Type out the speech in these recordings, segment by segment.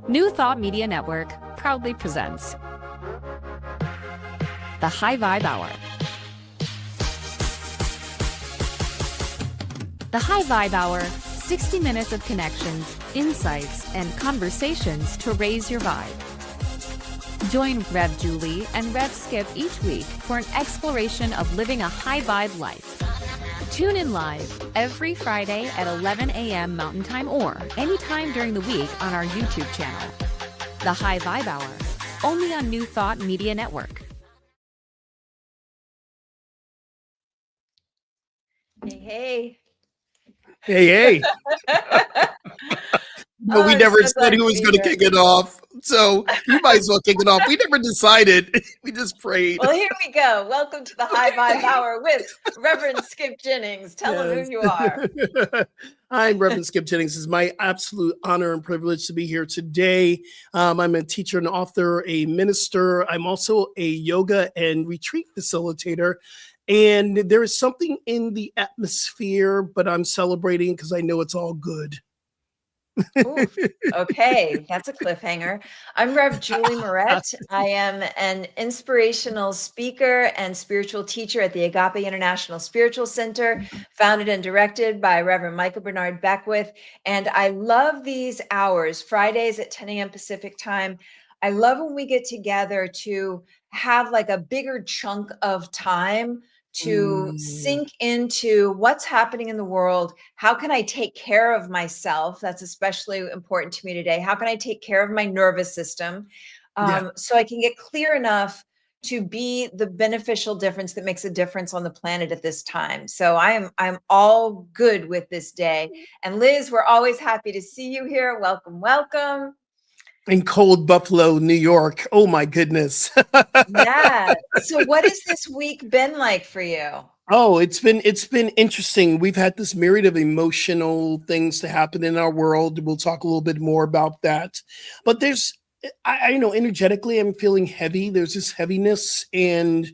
New Thought Media Network proudly presents the High Vibe Hour. The High Vibe Hour, 60 minutes of connections, insights, and conversations to raise your vibe. Join Rev Julie and Rev Skip each week for an exploration of living a high vibe life. Tune in live every Friday at 11 a.m. Mountain Time or anytime during the week on our YouTube channel. The High Vibe Hour, only on New Thought Media Network. Hey. Hey. No, we never said who was going to kick it off. So you might as well kick it off. We never decided. We just prayed. Well, here we go. Welcome to the High Vibe Hour with Reverend Skip Jennings. Tell them who you are. I'm Reverend Skip Jennings. It's my absolute honor and privilege to be here today. I'm a teacher and author, a minister. I'm also a yoga and retreat facilitator. And there is something in the atmosphere, but I'm celebrating because I know it's all good. Ooh, okay, that's a cliffhanger. I'm Rev Julie Moret. I am an inspirational speaker and spiritual teacher at the Agape International Spiritual Center, founded and directed by Reverend Michael Bernard Beckwith. And I love these hours, Fridays at 10 a.m. Pacific time. I love when we get together to have like a bigger chunk of time to sink into what's happening in the world. How can I take care of myself? That's especially important to me today. How can I take care of my nervous system so I can get clear enough to be the beneficial difference that makes a difference on the planet at this time? So I'm all good with this day. And Liz, we're always happy to see you here. Welcome, welcome. In cold Buffalo, New York. Oh my goodness. Yeah. So what has this week been like for you? Oh, it's been interesting. We've had this myriad of emotional things to happen in our world. We'll talk a little bit more about that. But I know energetically I'm feeling heavy. There's this heaviness, and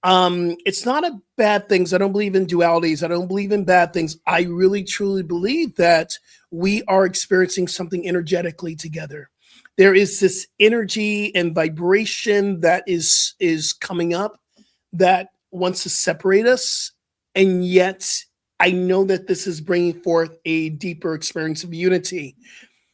it's not a bad things. I don't believe in dualities. I don't believe in bad things. I really truly believe that we are experiencing something energetically together. There is this energy and vibration that is coming up that wants to separate us. And yet I know that this is bringing forth a deeper experience of unity.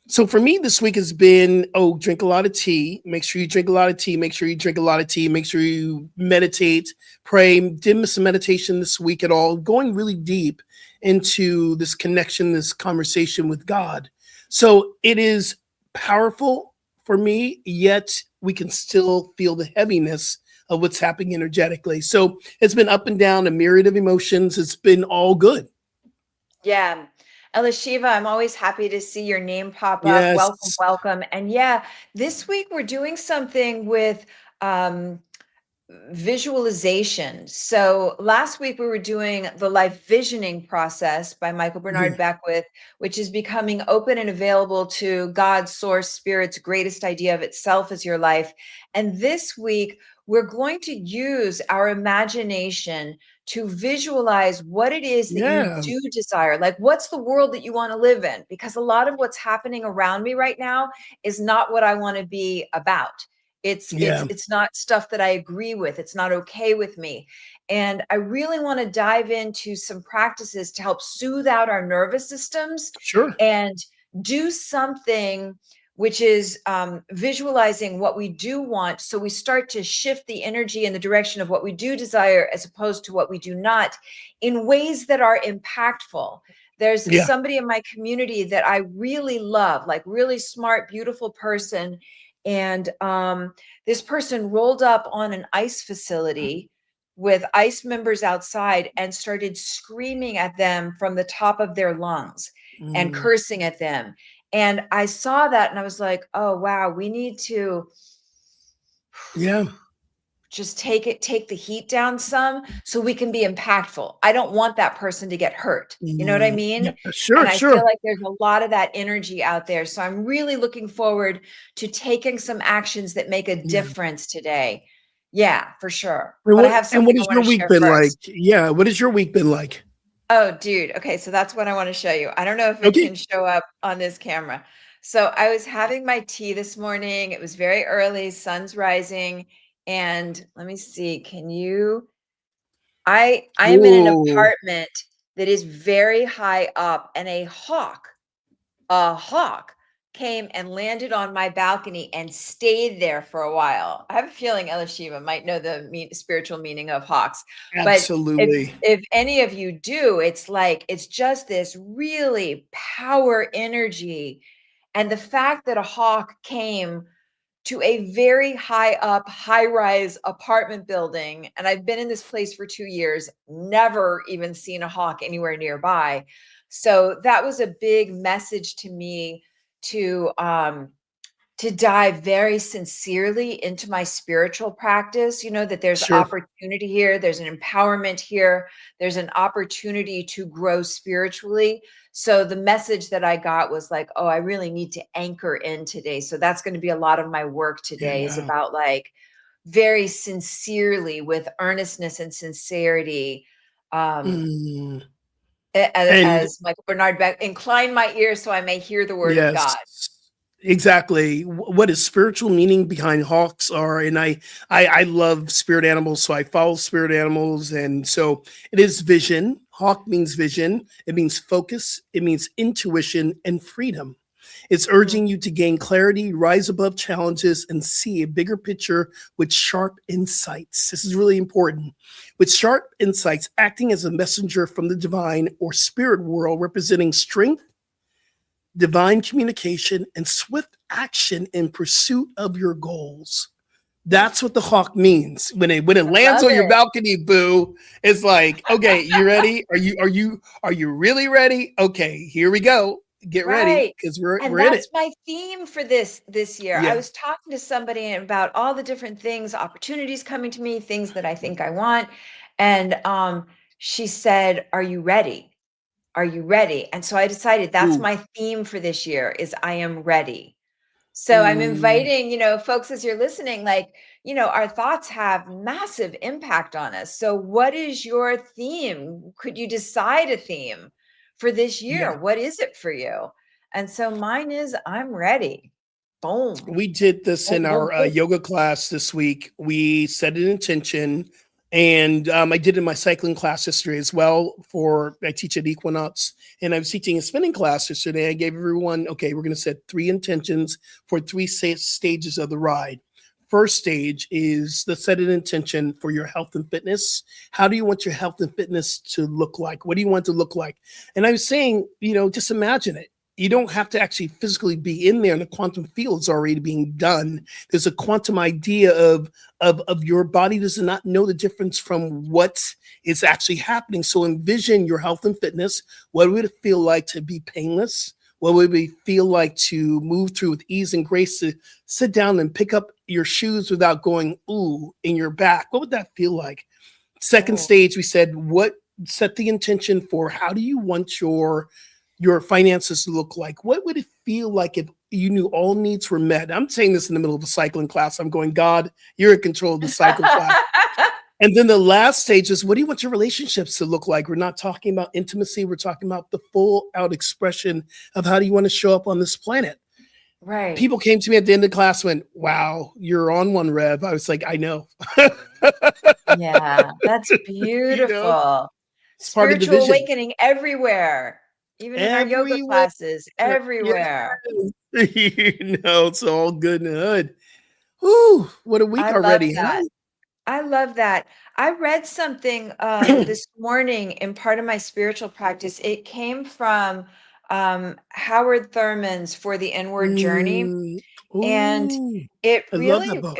So for me, this week has been, drink a lot of tea. Make sure you drink a lot of tea. Make sure you drink a lot of tea. Make sure you meditate, pray. Didn't miss a meditation this week at all. Going really deep into this connection, this conversation with God. So it is powerful for me, yet we can still feel the heaviness of what's happening energetically. So it's been up and down, a myriad of emotions. It's been all good. Yeah. Elishiva, I'm always happy to see your name pop up. Yes. Welcome, welcome. And yeah, this week we're doing something with visualization. So last week we were doing the life visioning process by Michael Bernard Beckwith, which is becoming open and available to God, source, spirit's greatest idea of itself as your life. And this week we're going to use our imagination to visualize what it is that you do desire. Like, what's the world that you want to live in? Because a lot of what's happening around me right now is not what I want to be about. It's not stuff that I agree with. It's not okay with me. And I really want to dive into some practices to help soothe out our nervous systems. Sure. And do something which is visualizing what we do want. So we start to shift the energy in the direction of what we do desire as opposed to what we do not, in ways that are impactful. There's somebody in my community that I really love, like really smart, beautiful person. And this person rolled up on an ICE facility with ICE members outside and started screaming at them from the top of their lungs and cursing at them. And I saw that and I was like, oh, wow, we need to just take the heat down some so we can be impactful. I don't want that person to get hurt. You know what I mean? Yeah, sure, and I feel like there's a lot of that energy out there. So I'm really looking forward to taking some actions that make a difference today. Yeah, for sure. What has your week been like? Yeah, what has your week been like? Oh, dude. Okay, so that's what I want to show you. I don't know if it can show up on this camera. So I was having my tea this morning. It was very early, sun's rising, and let me see. I am in an Ooh, apartment that is very high up, and a hawk came and landed on my balcony and stayed there for a while. I have a feeling Elisheva might know the spiritual meaning of hawks, but absolutely. if any of you do, it's like it's just this really power energy. And the fact that a hawk came to a very high up, high rise apartment building, and I've been in this place for 2 years, never even seen a hawk anywhere nearby. So that was a big message to me to dive very sincerely into my spiritual practice, that there's Sure. opportunity here, there's an empowerment here, there's an opportunity to grow spiritually. So the message that I got was like, oh, I really need to anchor in today. So that's going to be a lot of my work today, is Yeah. about like very sincerely, with earnestness and sincerity, um, Mm. And as Michael Bernard Beck, incline my ears so I may hear the word of God. yes, exactly. What is spiritual meaning behind hawks are, and I love spirit animals, so I follow spirit animals, and so it is vision. Hawk means vision. It means focus. It means intuition and freedom. It's Mhm. urging you to gain clarity, rise above challenges, and see a bigger picture with sharp insights. This is really important. With sharp insights, acting as a messenger from the divine or spirit world, representing strength, divine communication, and swift action in pursuit of your goals. That's what the hawk means. When it I lands love on your it. balcony, boo, it's like, okay, you ready? Are you really ready? Okay, here we go. Get ready Right. because we're And we're in it. that's my theme for this year. I Yeah. was talking to somebody about all the different things, opportunities coming to me, things that I think I want. And she said, "Are you ready? Are you ready?" And so I decided that's Ooh. my theme for this year, is I am ready. So I'm Mm, inviting, folks, as you're listening, like, our thoughts have massive impact on us. So what is your theme? Could you decide a theme for this yeah. year? What is it for you? And so mine is I'm ready. Boom. We did this Boom, in boom, our boom. yoga class this week. We set an intention, and I did it in my cycling class yesterday as well. For I teach at Equinox, and I was teaching a spinning class yesterday. I gave everyone, okay, we're going to set 3 intentions for 3 stages of the ride. First stage is the set an intention for your health and fitness. How do you want your health and fitness to look like? What do you want to look like? And I was saying, just imagine it. You don't have to actually physically be in there, and the quantum field is already being done. There's a quantum idea of your body does not know the difference from what is actually happening. So envision your health and fitness. What would it feel like to be painless? What would it feel like to move through with ease and grace, to sit down and pick up your shoes without going ooh in your back? What would that feel like? Second Oh, stage, we said, what set the intention for how do you want your finances to look like? What would it feel like if you knew all needs were met? I'm saying this in the middle of a cycling class. I'm going, God, you're in control of the cycle class. And then the last stage is, what do you want your relationships to look like? We're not talking about intimacy. We're talking about the full out expression of how do you want to show up on this planet. right. People came to me at the end of the class, went, wow, you're on one, Rev. I was like, I know. Yeah, that's you know, beautiful. it's part of the Spiritual vision. awakening everywhere, even in our yoga Everywhere. classes, Yes. everywhere. It's all good and good. Whew, what a week I love already, that. huh? I love that. I read something this morning in part of my spiritual practice. It came from Howard Thurman's For the Inward Journey, Mm, and ooh, it I love really that book.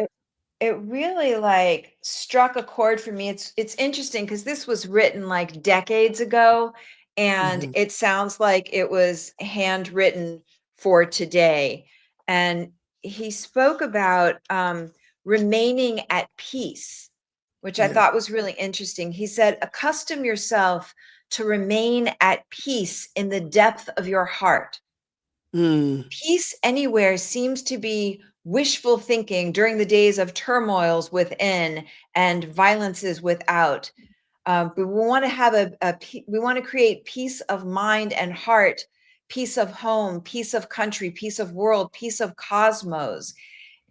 it really like struck a chord for me. It's interesting because this was written like decades ago, and Mhm, it sounds like it was handwritten for today. And he spoke about remaining at peace, which I yeah. thought was really interesting. He said, accustom yourself to remain at peace in the depth of your heart. Mm, Peace anywhere seems to be wishful thinking during the days of turmoils within and violences without. But we want to have we want to create peace of mind and heart peace of home, peace of country, peace of world, peace of cosmos.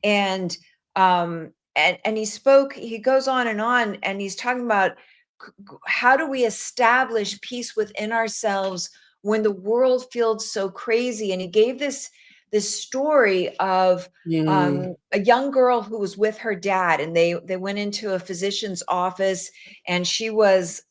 And he goes on, and he's talking about how do we establish peace within ourselves when the world feels so crazy. And he gave this story of a young girl who was with her dad, and they went into a physician's office, and she was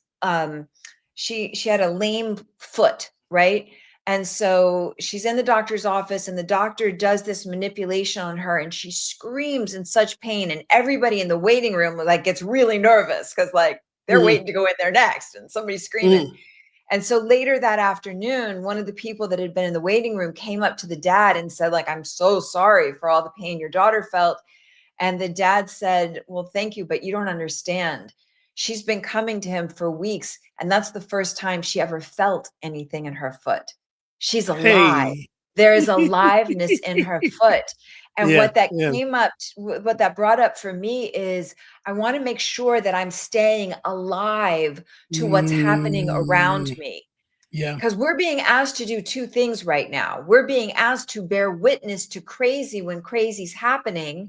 she had a lame foot, right? And so she's in the doctor's office, and the doctor does this manipulation on her, and she screams in such pain, and everybody in the waiting room like gets really nervous because like they're waiting to go in there next, and somebody's screaming. And so later that afternoon, one of the people that had been in the waiting room came up to the dad and said, like, I'm so sorry for all the pain your daughter felt. And the dad said, well, thank you, but you don't understand. She's been coming to him for weeks, and that's the first time she ever felt anything in her foot. She's alive. Hey. There is aliveness in her foot. And what that what that brought up for me is I want to make sure that I'm staying alive to what's happening around me. Yeah. Because we're being asked to do two things right now. We're being asked to bear witness to crazy when crazy's happening.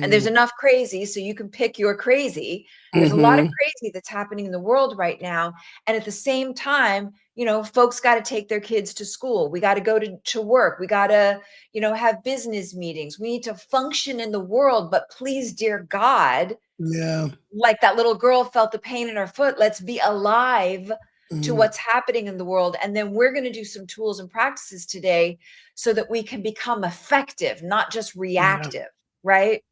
And there's enough crazy, so you can pick your crazy. There's a lot of crazy that's happening in the world right now. And at the same time, you know, folks got to take their kids to school. We got to go to work. We got to, you know, have business meetings. We need to function in the world. But please, dear God, like that little girl felt the pain in her foot. Let's be alive to what's happening in the world. And then we're going to do some tools and practices today so that we can become effective, not just reactive, right?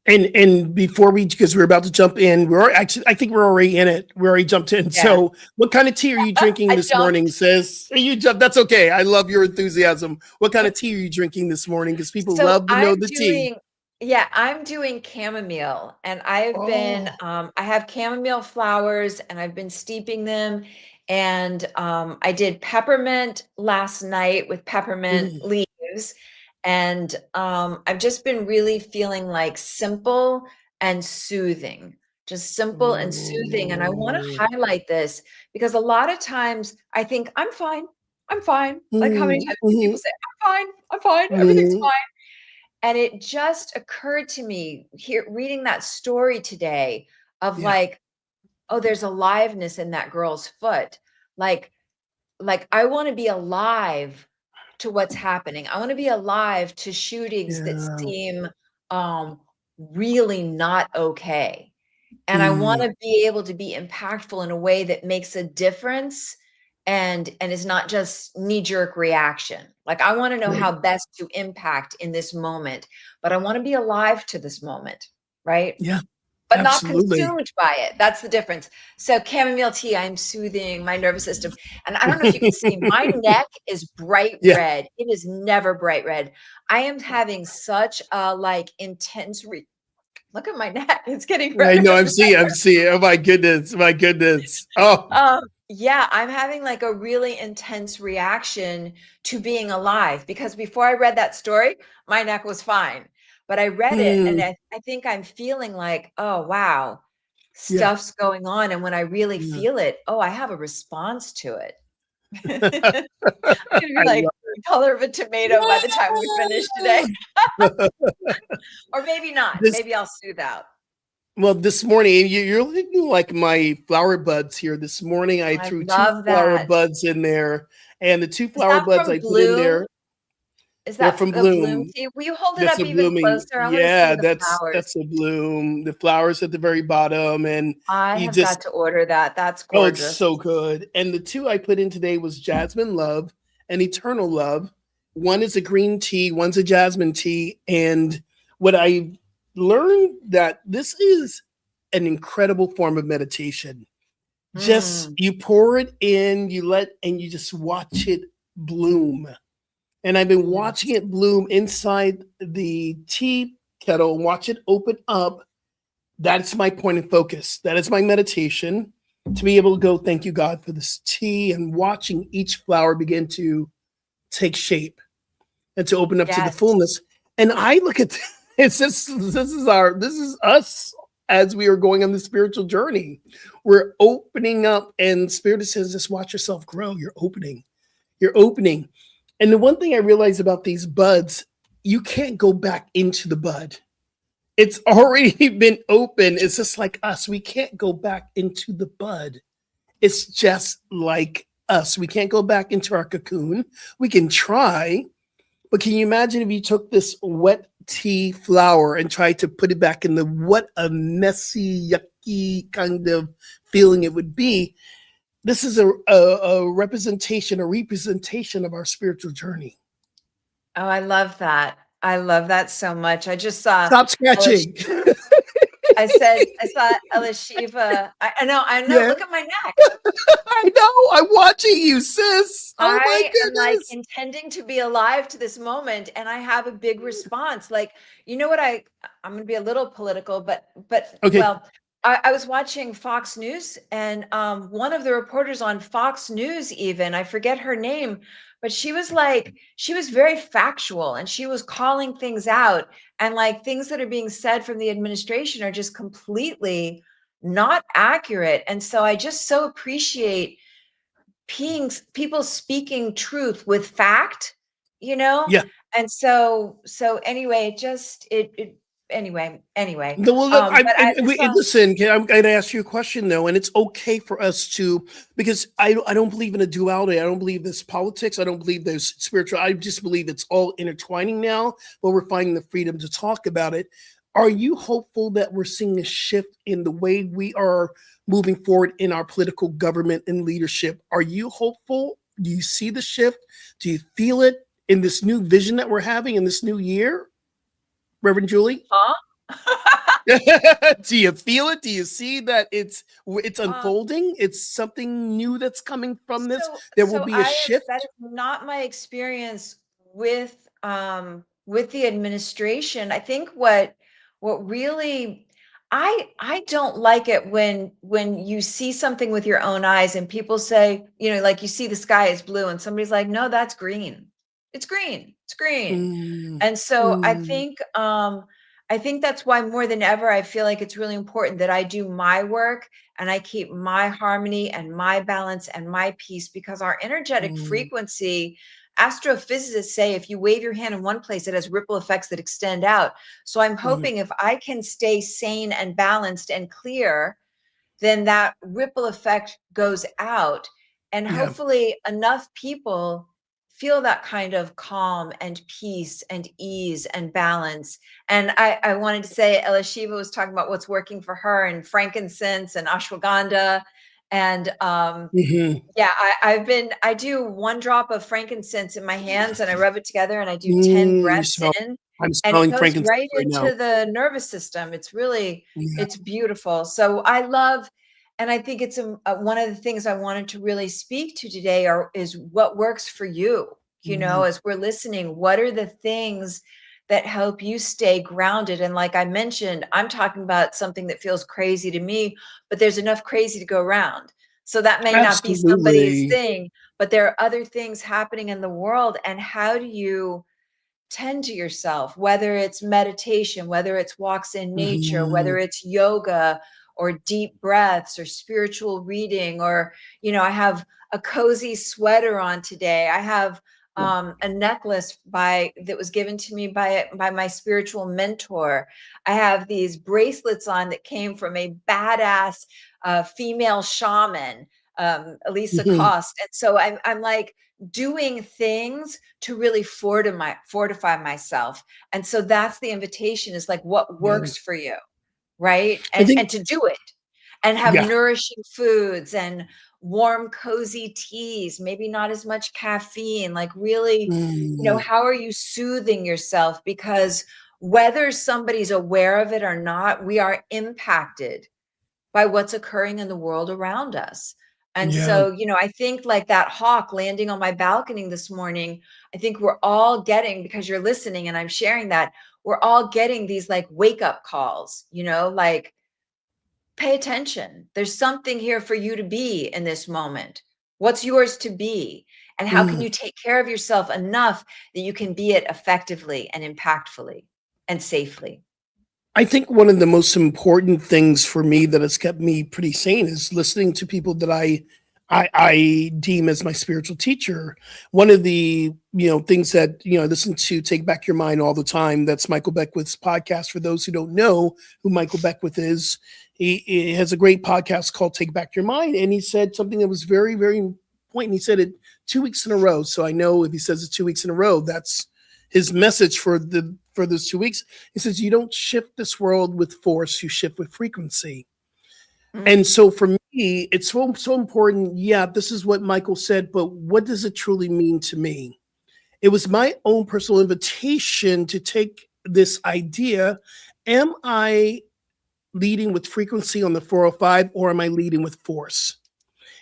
And before because we're about to jump in, I think we're already in it. We already jumped in. Yeah. So what kind of tea are you drinking this morning, sis? You jumped. That's okay. I love your enthusiasm. What kind of tea are you drinking this morning? Because people love to know the tea. Yeah, I'm doing chamomile, and I've been, I have chamomile flowers, and I've been steeping them. And I did peppermint last night with peppermint leaves. And I've just been really feeling like simple and soothing, just simple and soothing. And I want to highlight this because a lot of times I think I'm fine. Like how many times do people say, I'm fine, everything's fine. And it just occurred to me here reading that story today of like, oh, there's aliveness in that girl's foot. Like I want to be alive to what's happening. I want to be alive to shootings that seem really not okay. And I want to be able to be impactful in a way that makes a difference and is not just knee-jerk reaction. Like I want to know how best to impact in this moment, but I want to be alive to this moment, right? Yeah. But absolutely. Not consumed by it. That's the difference. So chamomile tea, I'm soothing my nervous system. And I don't know if you can see, my neck is bright red. It is never bright red. I am having such a like intense look at my neck. It's getting red. I know. I'm seeing. Oh my goodness. Oh. Yeah, I'm having like a really intense reaction to being alive because before I read that story, my neck was fine. But I read it and I think I'm feeling like, oh, wow, stuff's going on. And when I really feel it, oh, I have a response to it. I'm gonna be like the color of a tomato by the time we finish today. Or maybe not. Maybe I'll soothe out. Well, this morning, you're looking like my flower buds here. This morning, I threw 2 flower buds in there. And the 2 flower buds I put in there. Is that from Bloom? Will you hold it up even closer? I yeah, that's a Bloom. The flowers at the very bottom, and I have got to order that. That's gorgeous. Oh, it's so good. And the 2 I put in today was Jasmine Love and Eternal Love. One is a green tea, one's a jasmine tea. And what I learned that this is an incredible form of meditation. Just you pour it in, you just watch it bloom. And I've been watching it bloom inside the tea kettle, watch it open up. That's my point of focus. That is my meditation, to be able to go, thank you, God, for this tea, and watching each flower begin to take shape and to open up to the fullness. And I look at this is us as we are going on the spiritual journey. We're opening up, and Spirit says, just watch yourself grow. You're opening. And the one thing I realize about these buds, you can't go back into the bud. It's already been open. It's just like us. We can't go back into the bud. It's just like us. We can't go back into our cocoon. We can try, but can you imagine if you took this wet tea flower and tried to put it back in the, what a messy, yucky kind of feeling it would be. This is a representation of our spiritual journey. Oh, I love that. I love that so much. I just saw Stop scratching. I saw Elishiva. I know, Yeah. look at my neck. I know. I'm watching you, sis. Oh my I am like goodness. intending to be alive to this moment, and I have a big response. Like, you know what, I'm going to be a little political, but Okay. well, I was watching Fox News, and one of the reporters on Fox News, even, I forget her name, but she was very factual, and she was calling things out, and like things that are being said from the administration are just completely not accurate. And so I just so appreciate people speaking truth with fact, you know? Yeah. And so anyway, just it anyway. No, well, look, But I saw listen. I'm going to ask you a question though, and it's okay for us to, because I don't believe in a duality. I don't believe there's politics. I don't believe there's spiritual. I just believe it's all intertwining now, but we're finding the freedom to talk about it. Are you hopeful that we're seeing a shift in the way we are moving forward in our political government and leadership? Are you hopeful? Do you see the shift? Do you feel it in this new vision that we're having in this new year, Reverend Julie? huh? Do you feel it? Do you see that it's unfolding? It's something new that's coming from this. There will be a shift. That is not my experience with the administration. I think what really I don't like it when you see something with your own eyes and people say, like you see the sky is blue and somebody's like, no, that's green. It's green. It's green. Mm, And so mm, I think that's why more than ever, I feel like it's really important that I do my work and I keep my harmony and my balance and my peace, because our energetic mm, frequency, astrophysicists say, if you wave your hand in one place, it has ripple effects that extend out. So I'm mm, hoping if I can stay sane and balanced and clear, then that ripple effect goes out. And yeah. hopefully enough people feel that kind of calm and peace and ease and balance. And I wanted to say, Elishiva was talking about what's working for her, and frankincense and ashwagandha. And Mhm. yeah, I do 1 drop of frankincense in my hands and I rub it together and I do 10 Mm, breaths in, I'm and it smelling goes frankincense right right now. into the nervous system. Yeah. It's beautiful. So I love, and I think it's one of the things I wanted to really speak to today is what works for you, Mhm. as we're listening, what are the things that help you stay grounded? And like I mentioned, I'm talking about something that feels crazy to me, but there's enough crazy to go around. So that may not be somebody's Absolutely. thing, but there are other things happening in the world. And how do you tend to yourself, whether it's meditation, whether it's walks in nature, whether Mhm. it's yoga or deep breaths or spiritual reading, or, I have a cozy sweater on today. I have a necklace that was given to me by my spiritual mentor. I have these bracelets on that came from a badass female shaman, Elisa Mhm. Cost. And so I'm like doing things to really fortify myself. And so that's the invitation, is like what Yeah. works for you, right? I And think to do it and have yeah. nourishing foods and warm, cozy teas, maybe not as much caffeine, like really, Mm, how are you soothing yourself? Because whether somebody's aware of it or not, we are impacted by what's occurring in the world around us. And yeah. so, I think like that hawk landing on my balcony this morning, I think we're all getting, because you're listening and I'm sharing that, we're all getting these like wake up calls, like pay attention. There's something here for you to be in this moment. What's yours to be? And how can Mm. you take care of yourself enough that you can be it effectively and impactfully and safely? I think one of the most important things for me that has kept me pretty sane is listening to people that I I deem as my spiritual teacher. One of the things that I listen to Take Back Your Mind all the time. That's Michael Beckwith's podcast. For those who don't know who Michael Beckwith is, he has a great podcast called Take Back Your Mind, and he said something that was very, very important. He said it 2 weeks in a row. So I know if he says it 2 weeks in a row, that's his message for those 2 weeks. He says you don't shift this world with force, you shift with frequency. And so for me, it's so important. Yeah, this is what Michael said, but what does it truly mean to me? It was my own personal invitation to take this idea. Am I leading with frequency on the 405, or am I leading with force?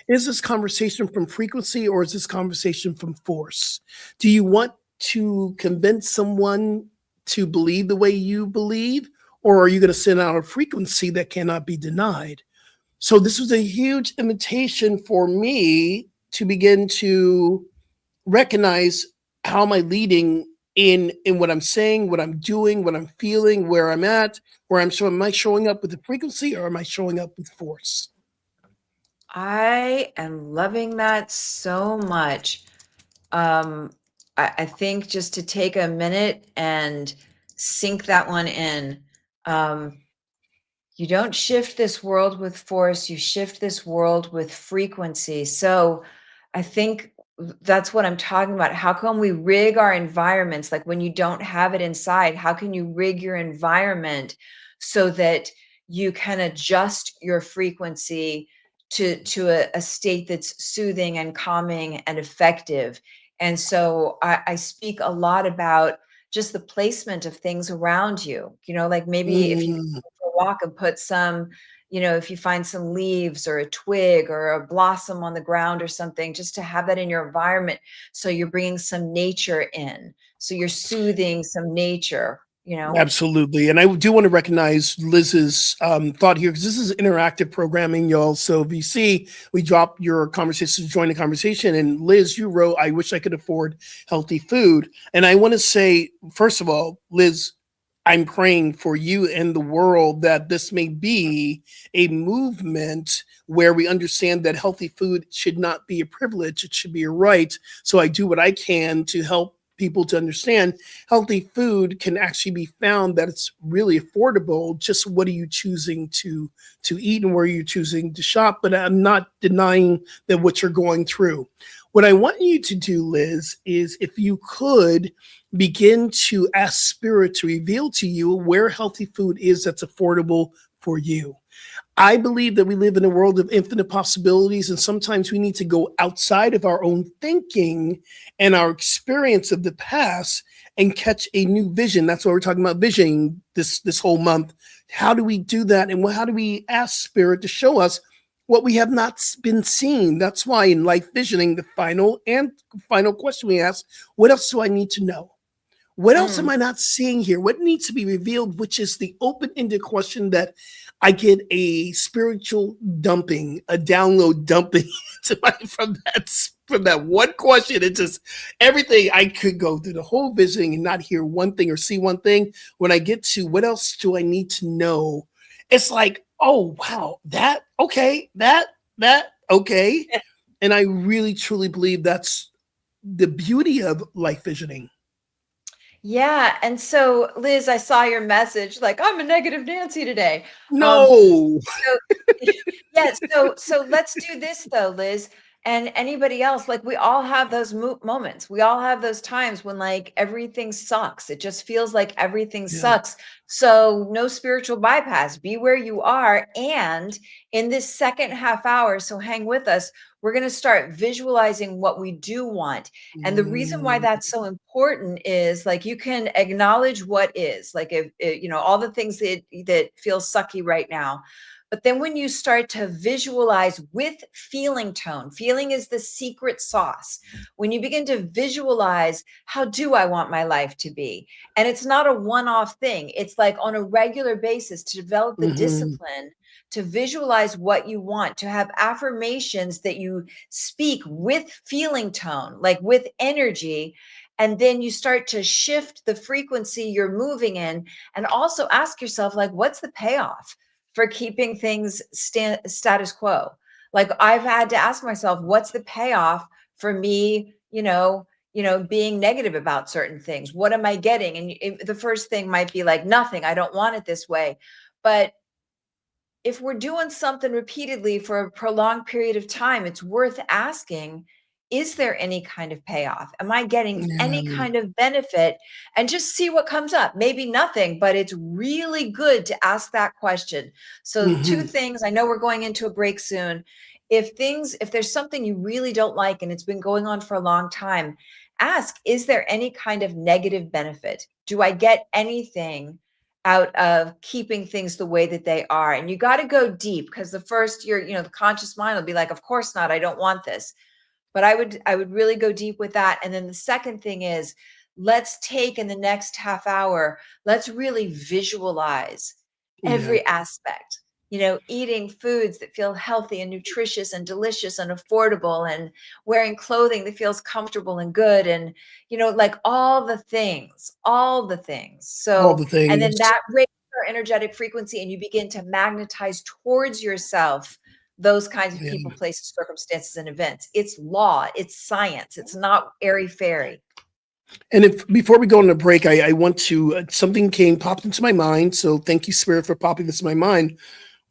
Is this conversation from frequency, or is this conversation from force? Do you want to convince someone to believe the way you believe, or are you going to send out a frequency that cannot be denied? So this was a huge invitation for me to begin to recognize, how am I leading in what I'm saying, what I'm doing, what I'm feeling, where I'm at, where I'm showing. Am I showing up with the frequency, or am I showing up with force? I am loving that so much. I think just to take a minute and sink that one in. Um, you don't shift this world with force, you shift this world with frequency. So I think that's what I'm talking about. How can we rig our environments? Like when you don't have it inside, how can you rig your environment so that you can adjust your frequency to a state that's soothing and calming and effective? And so I speak a lot about just the placement of things around you. Like maybe if you Mm, for a walk and put some, if you find some leaves or a twig or a blossom on the ground or something, just to have that in your environment. So you're bringing some nature in. So you're soothing some nature. absolutely. And I do want to recognize Liz's thought here, because this is interactive programming, y'all. So if you see, we drop your conversation, join the conversation. And Liz, you wrote, I wish I could afford healthy food. And I want to say, first of all, Liz, I'm praying for you and the world that this may be a movement where we understand that healthy food should not be a privilege, it should be a right. So I do what I can to help people to understand healthy food can actually be found, that it's really affordable. Just what are you choosing to eat, and where are you choosing to shop? But I'm not denying that what you're going through. What I want you to do, Liz, is if you could begin to ask spirit to reveal to you where healthy food is that's affordable for you. I believe that we live in a world of infinite possibilities, and sometimes we need to go outside of our own thinking and our experience of the past and catch a new vision. That's why we're talking about visioning this whole month. How do we do that, and how do we ask spirit to show us what we have not been seen? That's why in life visioning, the final question we ask: what else do I need to know? What else am Mm. I not seeing here? What needs to be revealed? Which is the open-ended question that I get a spiritual dumping, a download dumping from that one question. It just everything. I could go through the whole visiting and not hear one thing or see one thing. When I get to what else do I need to know, it's like, oh wow, that okay, that okay. And I really truly believe that's the beauty of life visioning. Yeah. And so, Liz, I saw your message, like, I'm a negative Nancy today. Um, No. So yeah, so let's do this though, Liz, and anybody else. Like we all have those moments. We all have those times when like everything sucks. It just feels like everything Yeah. sucks. So no spiritual bypass. Be where you are. And in this second half hour, so hang with us. We're going to start visualizing what we do want. And the reason why Mm, that's so important is like you can acknowledge what is, like if all the things that feel sucky right now. But then when you start to visualize with feeling tone, feeling is the secret sauce. When you begin to visualize, how do I want my life to be? And it's not a one off thing, it's like on a regular basis to develop the mhm. discipline to visualize what you want, to have affirmations that you speak with feeling tone, like with energy. And then you start to shift the frequency you're moving in, and also ask yourself, like, what's the payoff for keeping things status quo? Like I've had to ask myself, what's the payoff for me, being negative about certain things? What am I getting? And the first thing might be like, nothing, I don't want it this way. But if we're doing something repeatedly for a prolonged period of time, it's worth asking, is there any kind of payoff? Am I getting any Yeah. kind of benefit? And just see what comes up. Maybe nothing, but it's really good to ask that question. So, two Mhm. things. I know we're going into a break soon. If there's something you really don't like and it's been going on for a long time, ask, is there any kind of negative benefit? Do I get anything out of keeping things the way that they are? And you got to go deep, because the first the conscious mind will be like, of course not, I don't want this. But I would really go deep with that. And then the second thing is, let's take in the next half hour, let's really visualize Yeah. every aspect. Eating foods that feel healthy and nutritious and delicious and affordable, and wearing clothing that feels comfortable and good, and like all the things. All So, the and then things. that raises our energetic frequency, and you begin to magnetize towards yourself those kinds of Yeah. people, places, circumstances, and events. It's law, it's science, it's not airy fairy. And if before we go on a break, I want to something came popped into my mind. So thank you, Spirit, for popping this in my mind.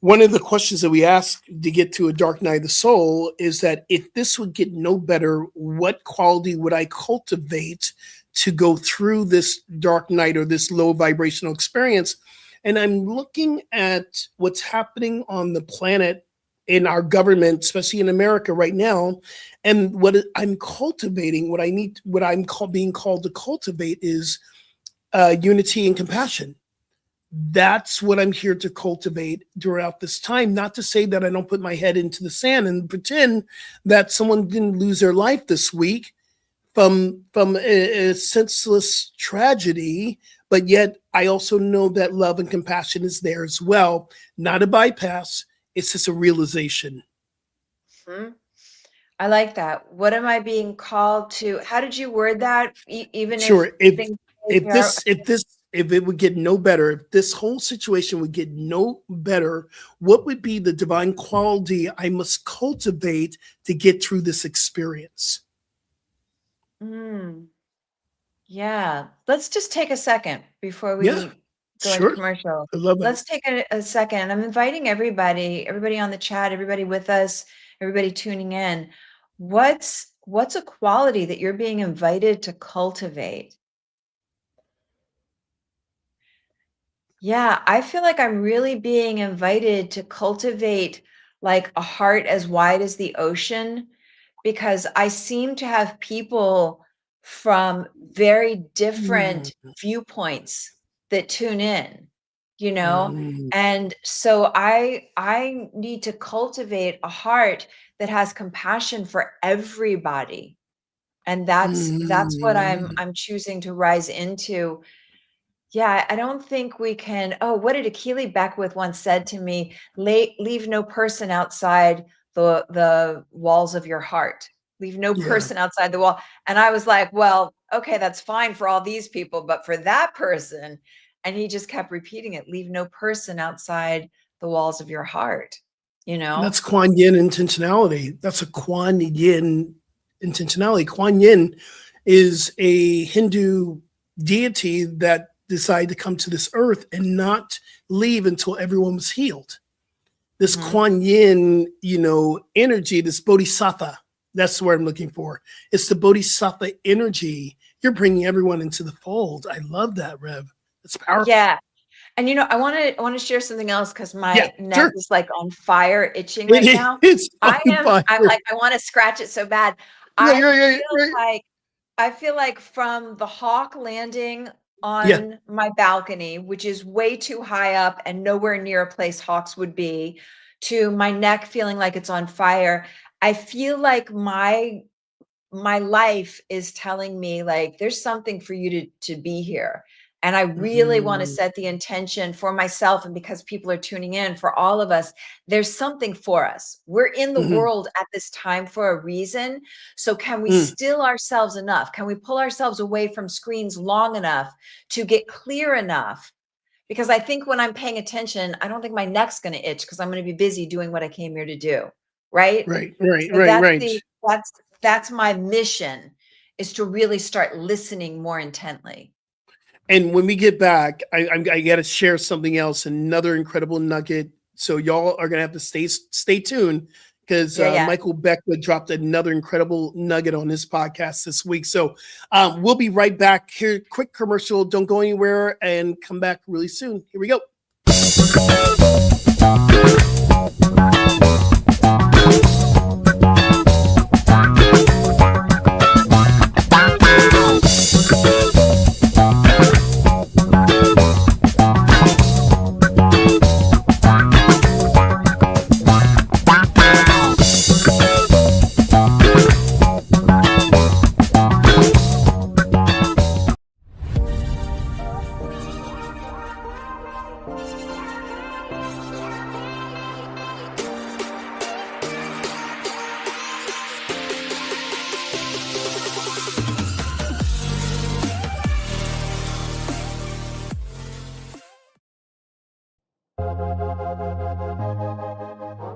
One of the questions that we ask to get to a dark night of the soul is that if this would get no better, what quality would I cultivate to go through this dark night or this low vibrational experience? And I'm looking at what's happening on the planet, in our government, especially in America right now. And what I'm cultivating, what I'm being called to cultivate is unity and compassion. That's what I'm here to cultivate throughout this time. Not to say that I don't put my head into the sand and pretend that someone didn't lose their life this week from a senseless tragedy, but yet I also know that love and compassion is there as well. Not a bypass. It's just a realization. Hmm. I like that. What am I being called to? How did you word that? Even if Sure. If things if are. this if this if it would get no better, if this whole situation would get no better, what would be the divine quality I must cultivate to get through this experience? Mm, yeah. Let's just take a second before Yeah, we go into sure. commercial. I love it. Let's take a second. I'm inviting everybody on the chat, everybody with us, everybody tuning in. What's a quality that you're being invited to cultivate? Yeah, I feel like I'm really being invited to cultivate like a heart as wide as the ocean, because I seem to have people from very Mm, different viewpoints that tune in, you know? mm, And so I need to cultivate a heart that has compassion for everybody. And that's what I'm mm. I'm choosing to rise into. Yeah, I don't think we can. Oh, what did Akili Beckwith once said to me? Leave no person outside the walls of your heart. Leave no Yeah, person outside the wall. And I was like, well, okay, that's fine for all these people, but for that person, and he just kept repeating it, leave no person outside the walls of your heart, you that's know? Kuan Yin intentionality. That's a Kuan Yin intentionality. Kuan Yin is a Hindu deity that decided to come to this earth and not leave until everyone was healed. This Mhm. Kuan Yin, energy, this bodhisattva, that's the word I'm looking for. It's the bodhisattva energy. You're bringing everyone into the fold. I love that, Rev. It's powerful. Yeah. And I want to share something else, because Yeah, my neck sure. is like on fire, itching right It now. is I on am fire. I'm like, I want to scratch it so bad. Right, I right, right, feel right. like I feel like from the hawk landing Yeah. on my balcony, which is way too high up and nowhere near a place hawks would be, to my neck feeling like it's on fire. I feel like my life is telling me like there's something for you to be here. And I really want to Mhm. set the intention for myself, and because people are tuning in, for all of us, there's something for us. We're in the Mhm. world at this time for a reason. So can we Mm. still ourselves enough? Can we pull ourselves away from screens long enough to get clear enough? Because I think when I'm paying attention, I don't think my neck's going to itch, because I'm going to be busy doing what I came here to do. right? Right, right, So right, that's right. the that's my mission, is to really start listening more intently. And when we get back, I got to share something else, another incredible nugget. So y'all are gonna have to stay tuned because Yeah, yeah. Michael Beckwith dropped another incredible nugget on his podcast this week. So we'll be right back here. Quick commercial. Don't go anywhere, and come back really soon. Here we go.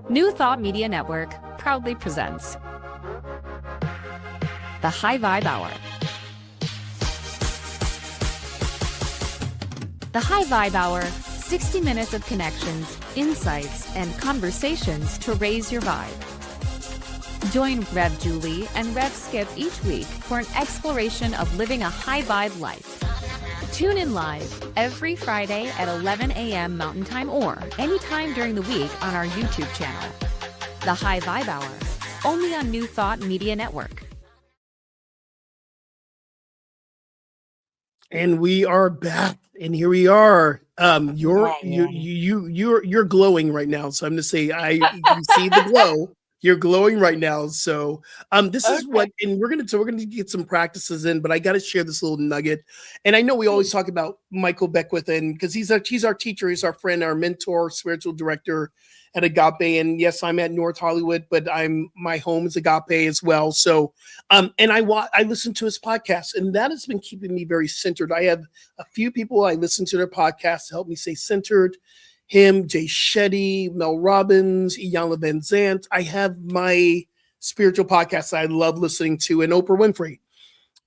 New Thought Media Network proudly presents the High Vibe Hour. The High Vibe Hour, 60 minutes of connections, insights, and conversations to raise your vibe. Join Rev Julie and Rev Skip each week for an exploration of living a high vibe life. Tune in live every Friday at 11 a.m. Mountain Time or anytime during the week on our YouTube channel. The High Vibe Hour, only on New Thought Media Network. And we are back, and here we are. You're glowing right now. So I'm gonna say you see the glow. You're glowing right now. So this is what, and we're gonna get some practices in, but I gotta share this little nugget. And I know we always talk about Michael Beckwith, and because he's our teacher, he's our friend, our mentor, spiritual director at Agape. And yes, I'm at North Hollywood, but my home is Agape as well. So and I listen to his podcast, and that has been keeping me very centered. I have a few people I listen to their podcasts to help me stay centered. Him, Jay Shetty, Mel Robbins, Iyanla Van Zant. I have my spiritual podcasts I love listening to, and Oprah Winfrey.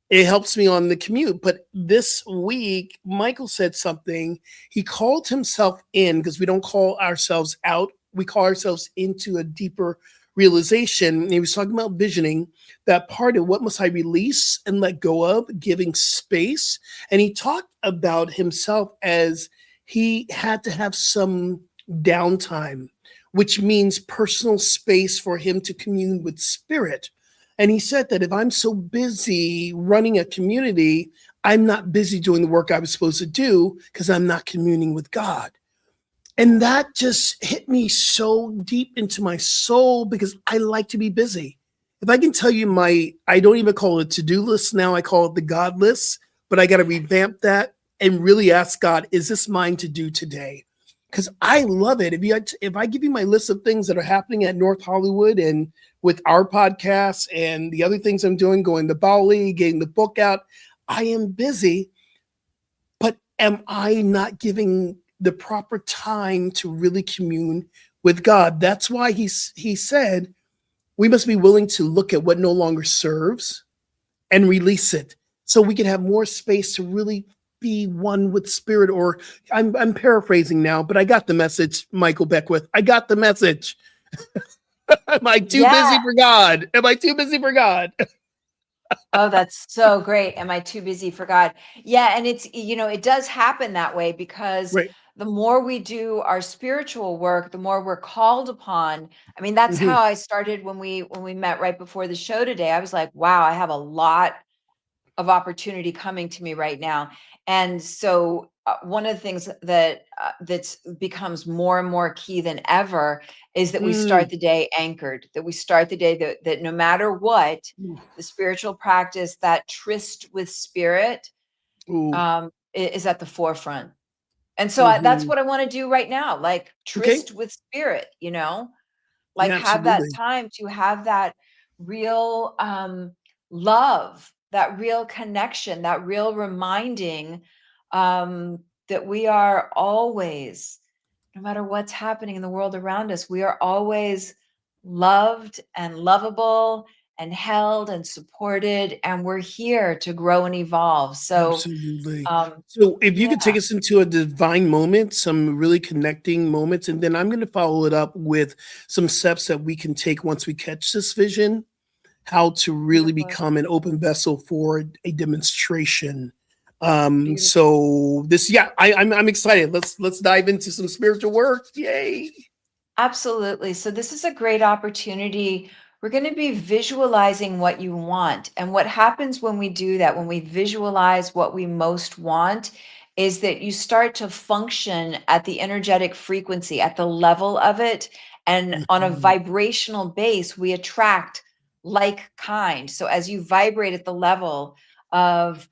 It helps me on the commute. But this week, Michael said something. He called himself in, because we don't call ourselves out. We call ourselves into a deeper realization. And he was talking about visioning, that part of what must I release and let go of, giving space. And he talked about himself as he had to have some downtime, which means personal space for him to commune with spirit. And he said that if I'm so busy running a community, I'm not busy doing the work I was supposed to do because I'm not communing with God. And that just hit me so deep into my soul, because I like to be busy. If I can tell you I don't even call it a to-do list now, I call it the God list, but I got to revamp that and really ask God, is this mine to do today? Because I love it. If I give you my list of things that are happening at North Hollywood and with our podcast and the other things I'm doing, going to Bali, getting the book out, I am busy, but am I not giving the proper time to really commune with God? That's why he said we must be willing to look at what no longer serves and release it, so we can have more space to really be one with spirit. Or I'm paraphrasing now, but I got the message, Michael Beckwith. I got the message. Am I too busy for God? Am I too busy for God? Oh, that's so great. Am I too busy for God? Yeah, and it does happen that way, because Right. the more we do our spiritual work, the more we're called upon. I mean, that's Mm-hmm. how I started when we met right before the show today. I was like, wow, I have a lot of opportunity coming to me right now. And so one of the things that's becomes more and more key than ever is that we start the day anchored, that we start the day that no matter what, the spiritual practice, that tryst with spirit, Ooh. is at the forefront. And so that's Mm-hmm. what I want to do right now, like Okay. tryst with spirit, like Yeah, have that absolutely. time to have that real love, that real connection, that real reminding, that we are always, no matter what's happening in the world around us, we are always loved and lovable and held and supported, and we're here to grow and evolve. So, Absolutely. um, So if you could yeah, take us into a divine moment, some really connecting moments, and then I'm going to follow it up with some steps that we can take once we catch this vision, how to really beautiful, become an open vessel for a demonstration. beautiful. So this, yeah, I'm excited. Let's dive into some spiritual work. Yay. Absolutely. So this is a great opportunity. We're going to be visualizing what you want. And what happens when we do that, when we visualize what we most want, is that you start to function at the energetic frequency, at the level of it. And on a Mhm. vibrational base, we attract like kind. So as you vibrate at the level of,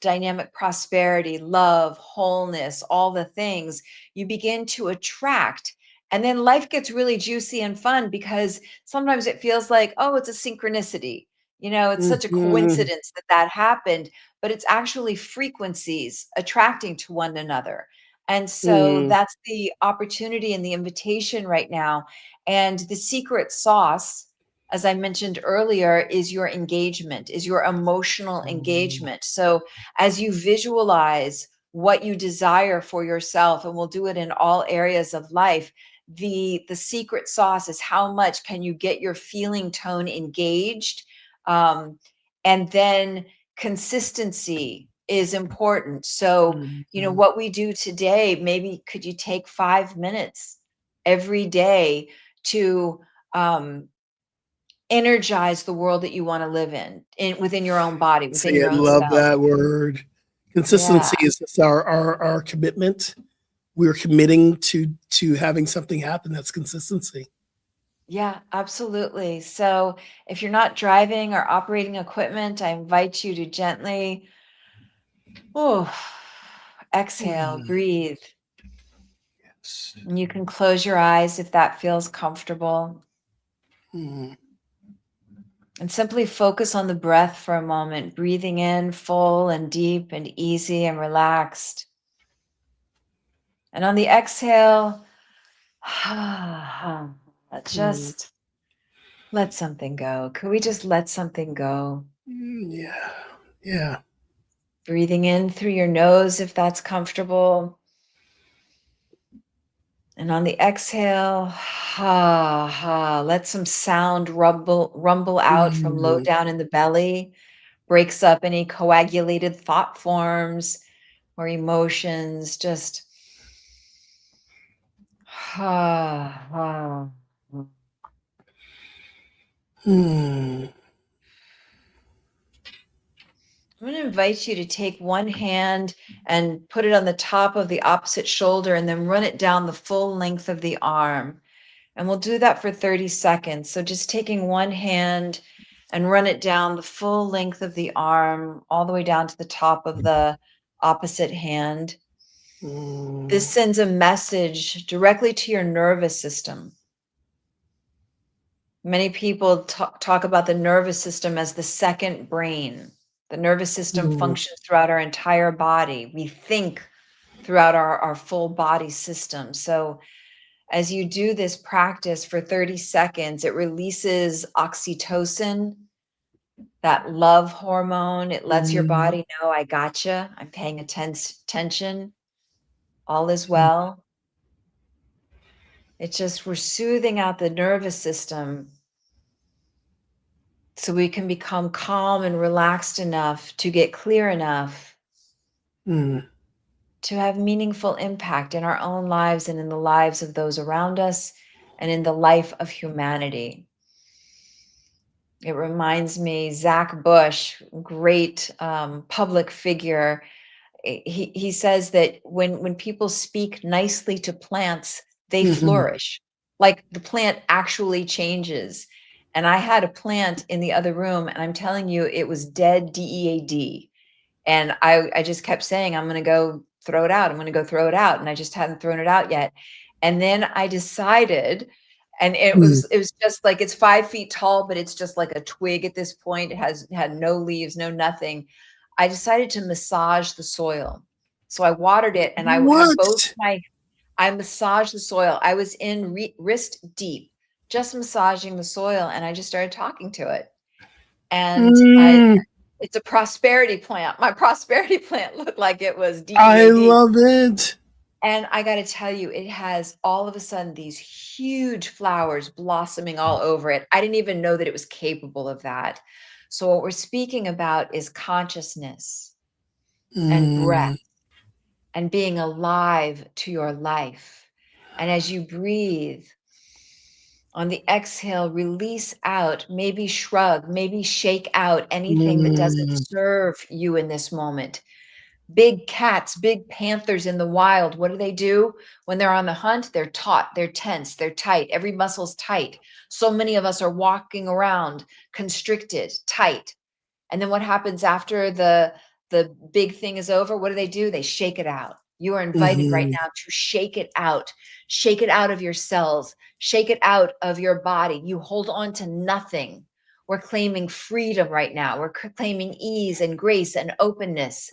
dynamic prosperity, love, wholeness, all the things, you begin to attract. And then life gets really juicy and fun because sometimes it feels like, oh, it's a synchronicity. It's such a Mhm. coincidence that that happened, but it's actually frequencies attracting to one another. And so Mm. that's the opportunity and the invitation right now. And the secret sauce, as I mentioned earlier, is your engagement, is your emotional Mm. engagement. So as you visualize what you desire for yourself, and we'll do it in all areas of life, the secret sauce is how much can you get your feeling tone engaged. um, and then consistency is important. So Mhm. what we do today, maybe could you take 5 minutes every day to um, energize the world that you want to live in within your own body, within Say, I your own love self. that word. Yeah. Consistency is just our commitment. We're committing to having something happen. That's consistency. Yeah, absolutely. So if you're not driving or operating equipment, I invite you to gently, oh, exhale, Mm. breathe. Yes. And you can close your eyes if that feels comfortable. Mm. And simply focus on the breath for a moment, breathing in full and deep and easy and relaxed. And on the exhale, Mm. just let something go. Could we just let something go? Yeah. Yeah. Breathing in through your nose if that's comfortable. And on the exhale, let some sound rumble out from low Mm. down in the belly, breaks up any coagulated thought forms or emotions. Just ha ha. Mm. I'm going to invite you to take one hand and put it on the top of the opposite shoulder and then run it down the full length of the arm. And we'll do that for 30 seconds. So just taking one hand and run it down the full length of the arm, all the way down to the top of the opposite hand. This Mm. sends a message directly to your nervous system. Many people talk about the nervous system as the second brain. The nervous system Mm. functions throughout our entire body. We think throughout our full body system. So as you do this practice for 30 seconds, it releases oxytocin, that love hormone. It lets your Mm. body know, I gotcha. I'm paying attention. All is well. It's just, we're soothing out the nervous system so we can become calm and relaxed enough to get clear enough Mm. to have meaningful impact in our own lives and in the lives of those around us and in the life of humanity. It reminds me, Zach Bush, great public figure. He says that when people speak nicely to plants, they Mhm. flourish. Like the plant actually changes. And I had a plant in the other room, and I'm telling you, it was dead, DEAD. And I just kept saying, I'm going to go throw it out. I'm going to go throw it out. And I just hadn't thrown it out yet. And then I decided, and it Mm. was it was just like, it's 5 feet tall, but it's just like a twig at this point. It had no leaves, no nothing. I decided to massage the soil. So I watered it, and I had both What? my I massaged the soil. I was in wrist deep just massaging the soil, and I just started talking to it. And Mm, it's a prosperity plant. My prosperity plant looked like it was I DEAD. love it. And I got to tell you, it has all of a sudden these huge flowers blossoming all over it. I didn't even know that it was capable of that. So, what we're speaking about is consciousness and breath Mm, and being alive to your life. And as you breathe, on the exhale, release out, maybe shrug, maybe shake out anything that doesn't mm, serve you in this moment. Big cats, big panthers in the wild, what do? When they're on the hunt, they're taut, they're tense, they're tight. Every muscle's tight. So many of us are walking around constricted, tight. And then what happens after the big thing is over? What do? They shake it out. You are invited right mhm, now to shake it out. Shake it out of your cells. Shake it out of your body. You hold on to nothing. We're claiming freedom right now. We're claiming ease and grace and openness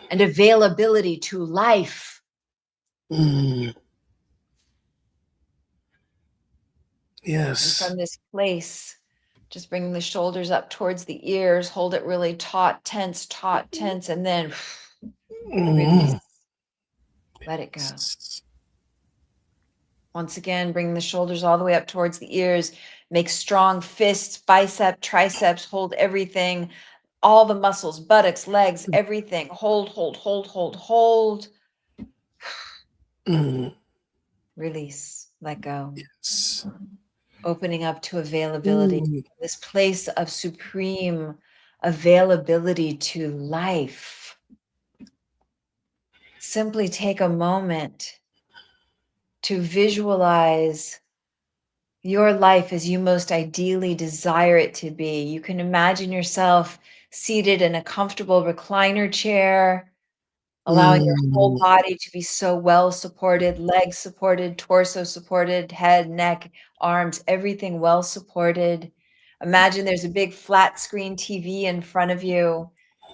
and availability to life. mm. And Yes. from this place, just bringing the shoulders up towards the ears, hold it really taut, tense, and then release. Mm. Let it go. Once again, bring the shoulders all the way up towards the ears. Make strong fists, bicep, triceps, hold everything, all the muscles, buttocks, legs, everything. Hold. Mm. Release, let go. Yes. Opening up to availability, Mm. this place of supreme availability to life. Simply take a moment to visualize your life as you most ideally desire it to be. You can imagine yourself seated in a comfortable recliner chair, allowing your whole Mm. body to be so well supported, legs supported, torso supported, head, neck, arms, everything well supported. Imagine there's a big flat screen TV in front of you,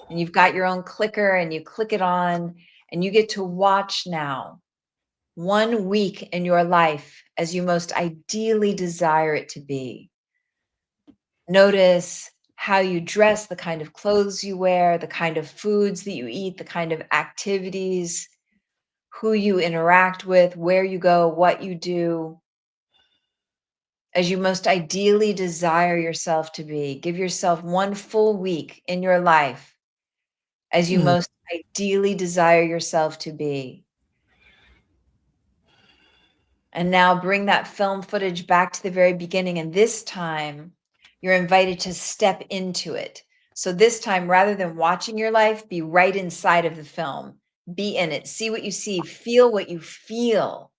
and you've got your own clicker, and you click it on, and you get to watch now 1 week in your life as you most ideally desire it to be. Notice how you dress, the kind of clothes you wear, the kind of foods that you eat, the kind of activities, who you interact with, where you go, what you do, as you most ideally desire yourself to be. Give yourself 1 full week in your life as you Mm. most ideally desire yourself to be. And now bring that film footage back to the very beginning. And this time, you're invited to step into it. So this time, rather than watching your life, be right inside of the film. Be in it. See what you see. Feel what you feel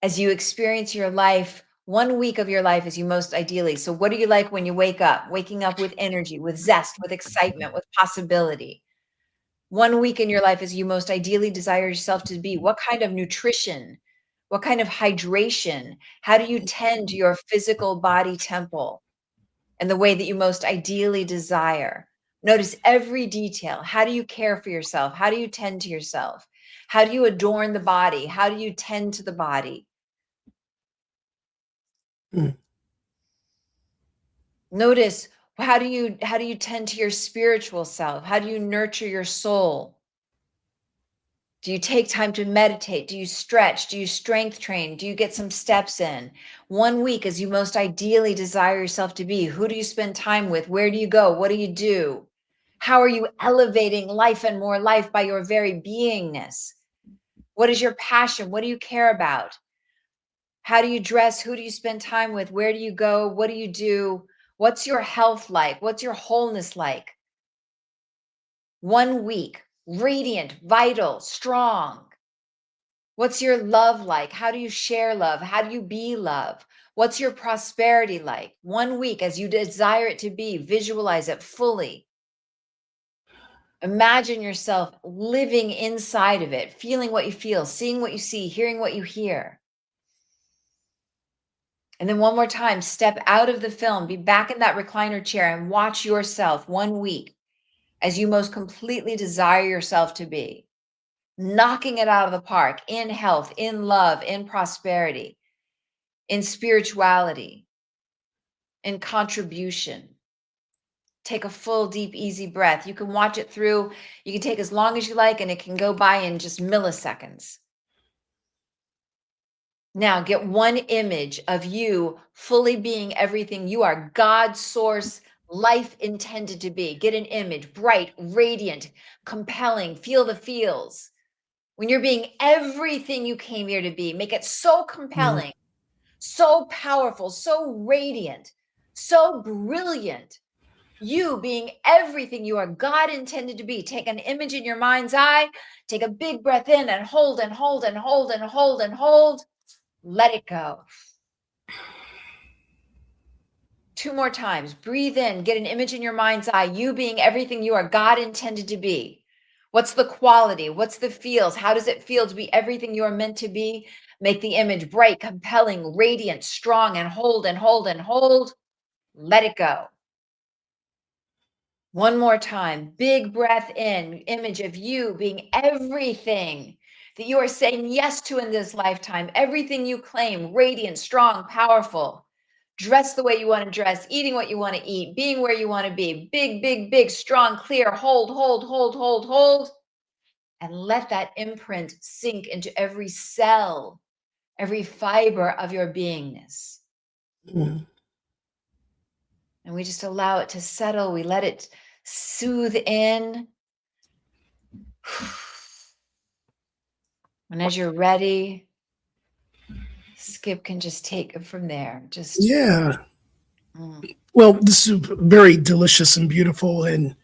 as you experience your life, 1 week of your life as you most ideally. So, what do you like when you wake up? Waking up with energy, with zest, with excitement, with possibility. 1 week in your life as you most ideally desire yourself to be. What kind of nutrition? What kind of hydration? How do you tend to your physical body temple in the way that you most ideally desire? Notice every detail. How do you care for yourself? How do you tend to yourself? How do you adorn the body? How do you tend to the body? Mm. Notice how do you tend to your spiritual self? How do you nurture your soul? Do you take time to meditate? Do you stretch? Do you strength train? Do you get some steps in? 1 week as you most ideally desire yourself to be. Who do you spend time with? Where do you go? What do you do? How are you elevating life and more life by your very beingness? What is your passion? What do you care about? How do you dress? Who do you spend time with? Where do you go? What do you do? What's your health like? What's your wholeness like? 1 week, radiant, vital, strong. What's your love like? How do you share love? How do you be love? What's your prosperity like? 1 week as you desire it to be, visualize it fully. Imagine yourself living inside of it, feeling what you feel, seeing what you see, hearing what you hear. And then one more time, step out of the film, be back in that recliner chair and watch yourself 1 week as you most completely desire yourself to be, knocking it out of the park in health, in love, in prosperity. in spirituality, in contribution. Take a full, deep, easy breath. You can watch it through. You can take as long as you like, and it can go by in just milliseconds. Now get one image of you fully being everything you are, God source, life intended to be. Get an image, bright, radiant, compelling, feel the feels. When you're being everything you came here to be, make it so compelling, so powerful, so radiant, so brilliant. You being everything you are, God intended to be. Take an image in your mind's eye, take a big breath in and hold and hold and hold and hold and hold. Let it go. 2 more times. Breathe in, get an image in your mind's eye, you being everything you are, God intended to be. What's the quality? What's the feels? How does it feel to be everything you are meant to be? Make the image bright, compelling, radiant, strong, and hold and hold and hold. Let it go. One more time. Big breath in, image of you being everything that you are saying yes to in this lifetime, everything you claim, radiant, strong, powerful. Dress the way you want to dress, eating what you want to eat, being where you want to be, big, big, big, strong, clear, hold, hold, hold, hold, hold. And let that imprint sink into every cell, every fiber of your beingness. Mm. And we just allow it to settle. We let it soothe in. And as you're ready, Skip can just take it from there. Just Yeah. Well, this is very delicious and beautiful. And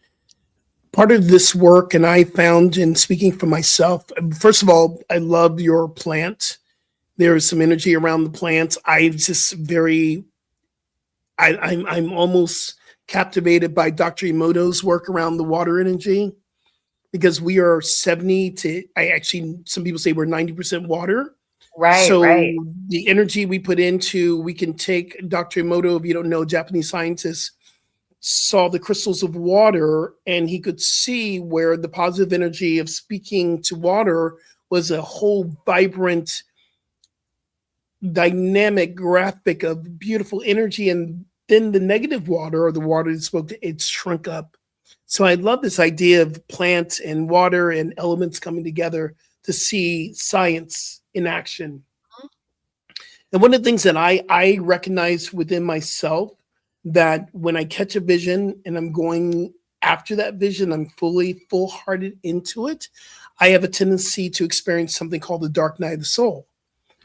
part of this work, and I found in speaking for myself, first of all, I love your plant. There is some energy around the plants. I'm almost captivated by Dr. Emoto's work around the water energy, because we are 70 to, some people say we're 90% water. right, So right. the energy we put into, we can take Dr. Emoto, if you don't know, Japanese scientist, saw the crystals of water, and he could see where the positive energy of speaking to water was a whole vibrant, dynamic graphic of beautiful energy. And then the negative water, or the water that spoke to, it shrunk up. So I love this idea of plant and water and elements coming together to see science in action. And one of the things that I recognize within myself, that when I catch a vision and I'm going after that vision, I'm full-hearted into it, I have a tendency to experience something called the dark night of the soul.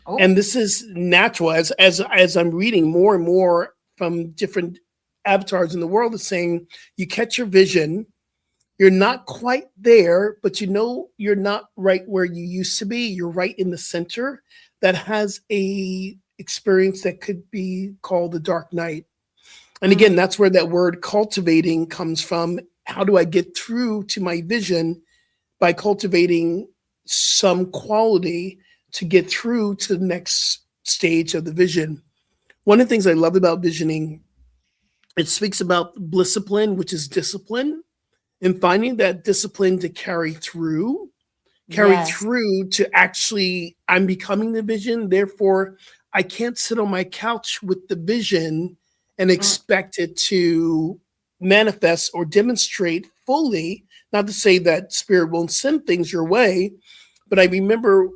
Oh, And this is natural as I'm reading more and more from different avatars in the world, is saying you catch your vision, you're not quite there, but you know you're not right where you used to be. You're right in the center that has a experience that could be called the dark night. And again, that's where that word cultivating comes from. How do I get through to my vision? By cultivating some quality to get through to the next stage of the vision. One of the things I love about visioning, it speaks about discipline, which is discipline, and finding that discipline to carry through yes. to actually, I'm becoming the vision. Therefore, I can't sit on my couch with the vision and expect it to manifest or demonstrate fully. Not to say that spirit won't send things your way, but I remember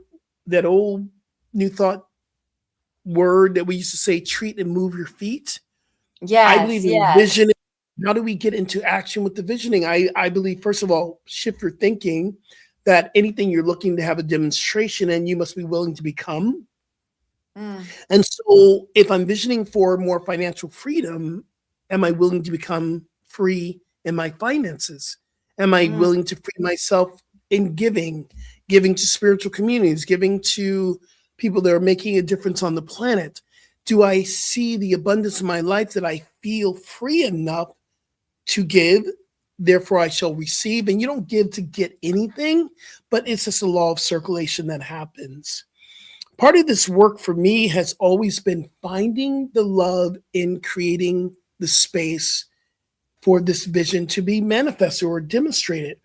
that old New Thought word that we used to say, treat and move your feet. I Yes, believe in yes. visioning. How do we get into action with the visioning? I believe, first of all, shift your thinking, that anything you're looking to have a demonstration in, you must be willing to become. And so if I'm visioning for more financial freedom, am I willing to become free in my finances? Am I willing to free myself in giving to spiritual communities, giving to people that are making a difference on the planet? Do I see the abundance in my life that I feel free enough to give? Therefore, I shall receive. And you don't give to get anything, but it's just a law of circulation that happens. Part of this work for me has always been finding the love in creating the space for this vision to be manifested or demonstrated.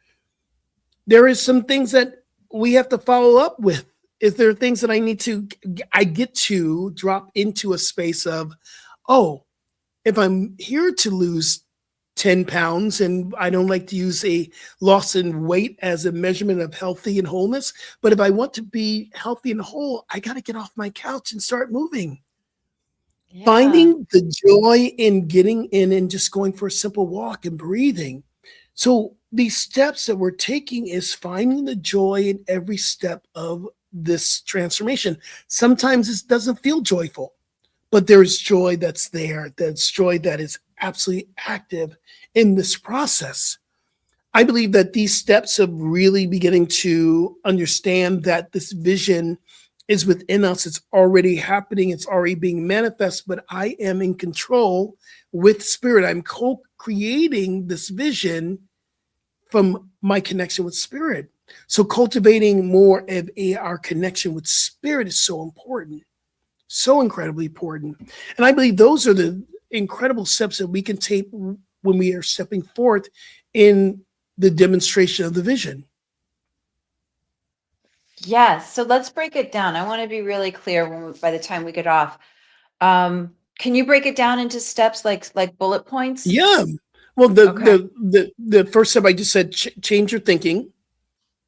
There is some things that we have to follow up with Is there things that I need to, I get to drop into a space of, oh, if I'm here to lose 10 pounds, and I don't like to use a loss in weight as a measurement of healthy and wholeness, but if I want to be healthy and whole, I got to get off my couch and start moving. Yeah. Finding the joy in getting in and just going for a simple walk and breathing. So these steps that we're taking is finding the joy in every step of this transformation. Sometimes it doesn't feel joyful, but there's joy that's there. That's joy that is absolutely active in this process. I believe that these steps of really beginning to understand that this vision is within us, it's already happening, it's already being manifest, but I am in control with spirit. I'm co-creating this vision from my connection with spirit. So cultivating more of our connection with spirit is so important, so incredibly important. And I believe those are the incredible steps that we can take when we are stepping forth in the demonstration of the vision. Yes. So let's break it down. I want to be really clear by the time we get off. Can you break it down into steps like bullet points? Yeah. Well, Okay. the first step I just said, change your thinking.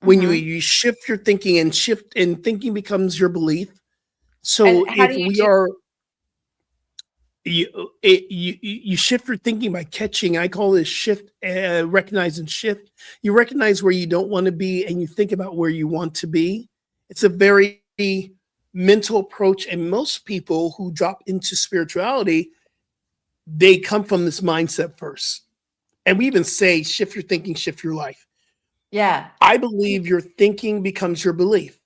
When Mhm. you shift your thinking, and thinking becomes your belief. And So how do if you we do? are, you shift your thinking by catching. I call this shift, recognize and shift. You recognize where you don't want to be, and you think about where you want to be. It's a very mental approach, and most people who drop into spirituality, they come from this mindset first. And we even say, shift your thinking, shift your life. Yeah. I believe your thinking becomes your belief.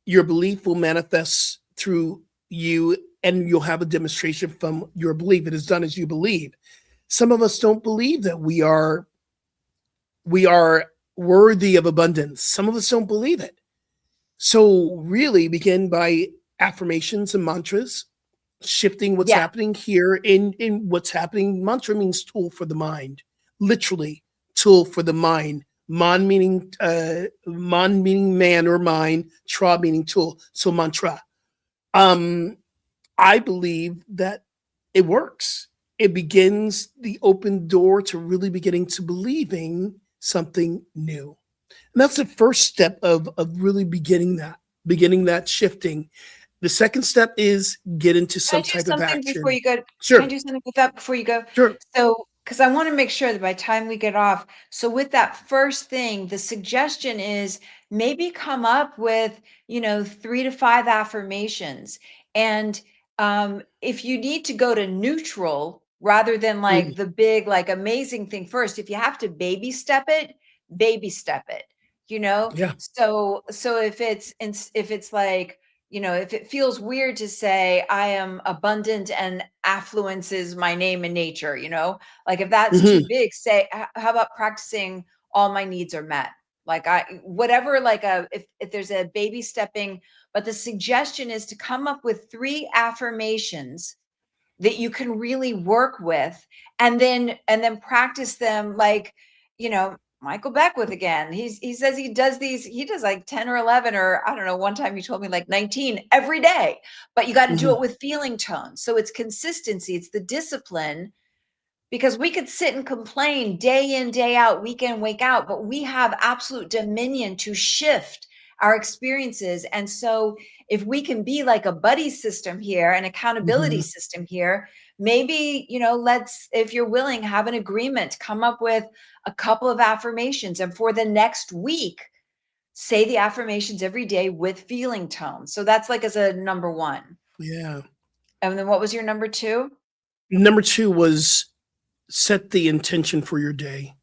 Your belief will manifest through you, and you'll have a demonstration from your belief. It is done as you believe. Some of us don't believe that we are worthy of abundance. Some of us don't believe it. So really begin by affirmations and mantras, shifting what's Yeah. happening here in what's happening. Mantra means tool for the mind, literally tool for the mind. Man meaning man or mind, tra meaning tool. So mantra. Um, I believe that it works. It begins the open door to really beginning to believing something new. And that's the first step of really beginning that shifting. The second step is get into Can I some do type of something before action. you go? Can I Sure, do something with that before you go? sure. So, because I want to make sure that by the time we get off, so with that first thing, the suggestion is maybe come up with, 3 to 5 affirmations. And if you need to go to neutral rather than Mm, like the big, like amazing thing first, if you have to baby step it, you know? yeah. So if it's like, if it feels weird to say I am abundant and affluence is my name in nature, like if that's too Mhm. big, say, how about practicing all my needs are met? Like whatever, like if there's a baby stepping, but the suggestion is to come up with 3 affirmations that you can really work with, and then practice them, like, Michael Beckwith again. He says he does like 10 or 11, or I don't know, one time he told me like 19 every day, but you got to do it Mhm. with feeling tone. So it's consistency, it's the discipline, because we could sit and complain day in, day out, week in, week out, but we have absolute dominion to shift our experiences. And so, if we can be like a buddy system here, an accountability Mhm. system here, maybe, let's, if you're willing, have an agreement, come up with a couple of affirmations. And for the next week, say the affirmations every day with feeling tone. So that's like as a number one. Yeah. And then what was your number two? Number 2 was set the intention for your day.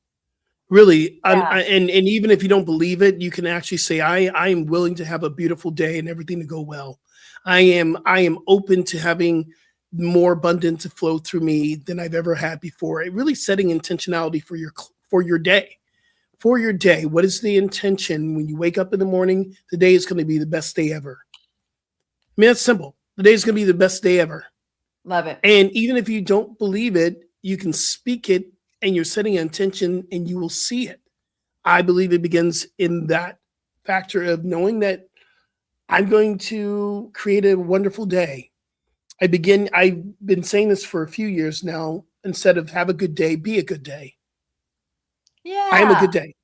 Really, Yeah. and even if you don't believe it, you can actually say, I am willing to have a beautiful day and everything to go well. I am open to having more abundance to flow through me than I've ever had before. It really setting intentionality for your day. For your day, what is the intention when you wake up in the morning? The day is going to be the best day ever. I mean, that's simple. The day is going to be the best day ever. Love it. And even if you don't believe it, you can speak it, and you're setting an intention and you will see it. I believe it begins in that factor of knowing that I'm going to create a wonderful day. I've been saying this for a few years now. Instead of have a good day, be a good day. I am a Yeah. good day.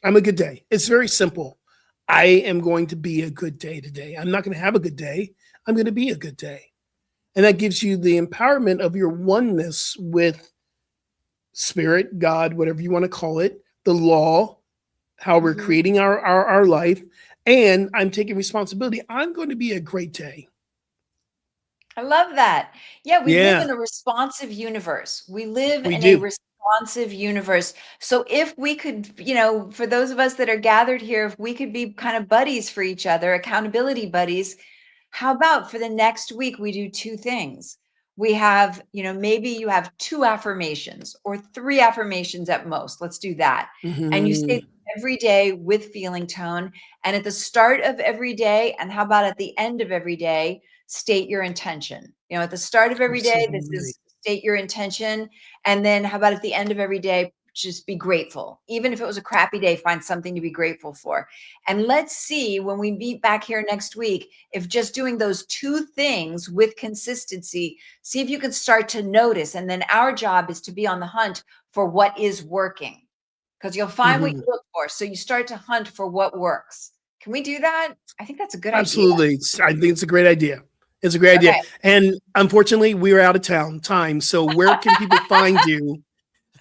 I'm a good day. It's very simple. I am going to be a good day today. I'm not going to have a good day. I'm going to be a good day. And that gives you the empowerment of your oneness with spirit, God, whatever you want to call it, the law, how we're Mhm. creating our life. And I'm taking responsibility. I'm going to be a great day. I love that. Yeah, we live Yeah, in a responsive universe. We live we in a do. responsive universe. So if we could, for those of us that are gathered here, if we could be kind of buddies for each other, accountability buddies, how about for the next week we do two things? We have, maybe you have two affirmations or three affirmations at most. Let's do that. And you say Mhm. every day with feeling tone. And at the start of every day, and how about at the end of every day, state your intention. At the start of every day, this Absolutely. is state your intention. And then how about at the end of every day, just be grateful. Even if it was a crappy day, find something to be grateful for. And let's see when we meet back here next week, if just doing those two things with consistency, see if you can start to notice. And then our job is to be on the hunt for what is working, because you'll find what you Mhm. look for. So you start to hunt for what works. Can we do that? I think that's a good idea. Absolutely. I think it's a great idea. It's a great idea. Okay. And unfortunately, we're out of time. So where can people find you?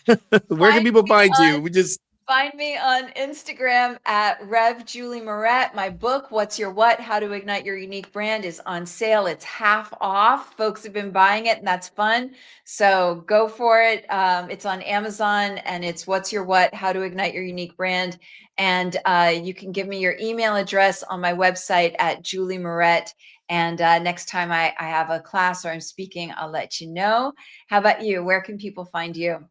Where can Find people me find on you? We just Find me on Instagram at Rev Julie Moret. My book, What's Your What? How to Ignite Your Unique Brand, is on sale. It's half off. Folks have been buying it, and that's fun. So go for it. It's on Amazon, and it's What's Your What? How to Ignite Your Unique Brand. And you can give me your email address on my website at Julie Moret. And next time I have a class or I'm speaking, I'll let you know. How about you? Where can people find you?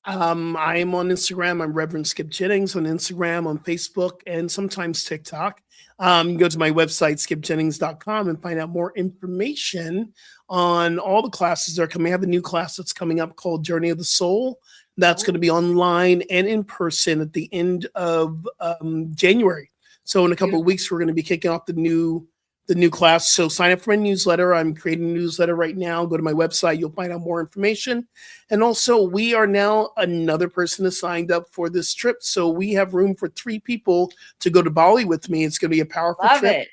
I'm on Instagram. I'm Reverend Skip Jennings on Instagram, on Facebook, and sometimes TikTok. Go to my website, skipjennings.com, and find out more information on all the classes that are coming. I have a new class that's coming up called Journey of the Soul. That's going to be online and in person at the end of January. So in a couple of weeks, we're going to be kicking off the new class. So sign up for my newsletter. I'm creating a newsletter right now. Go to my website. You'll find out more information. And also, we are now another person is signed up for this trip. So we have room for 3 people to go to Bali with me. It's going to be a powerful Love trip. it.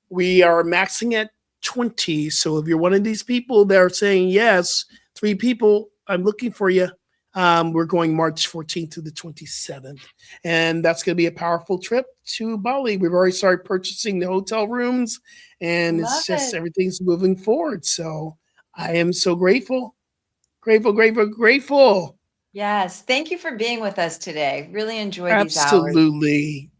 We are maxing at 20. So if you're one of these people that are saying yes, 3 people, I'm looking for you. We're going March 14th to the 27th. And that's going to be a powerful trip to Bali. We've already started purchasing the hotel rooms, and Love it's just it. everything's moving forward. So I am so grateful, grateful. Yes. Thank you for being with us today. Really enjoy these hours. Absolutely.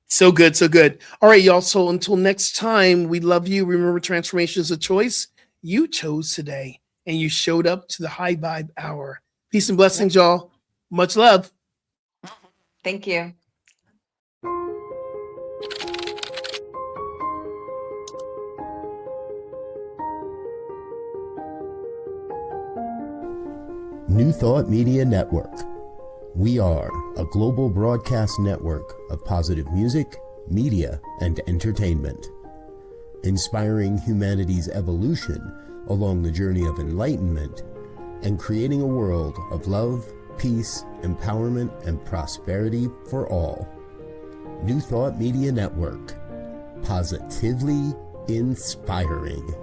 So good, so good. All right, y'all. So until next time, we love you. Remember, transformation is a choice. You chose today, and you showed up to the High Vibe Hour. Peace and blessings, y'all. Much love. Thank you. New Thought Media Network. We are a global broadcast network of positive music, media, and entertainment, inspiring humanity's evolution along the journey of enlightenment and creating a world of love, peace, empowerment, and prosperity for all. New Thought Media Network. Positively inspiring.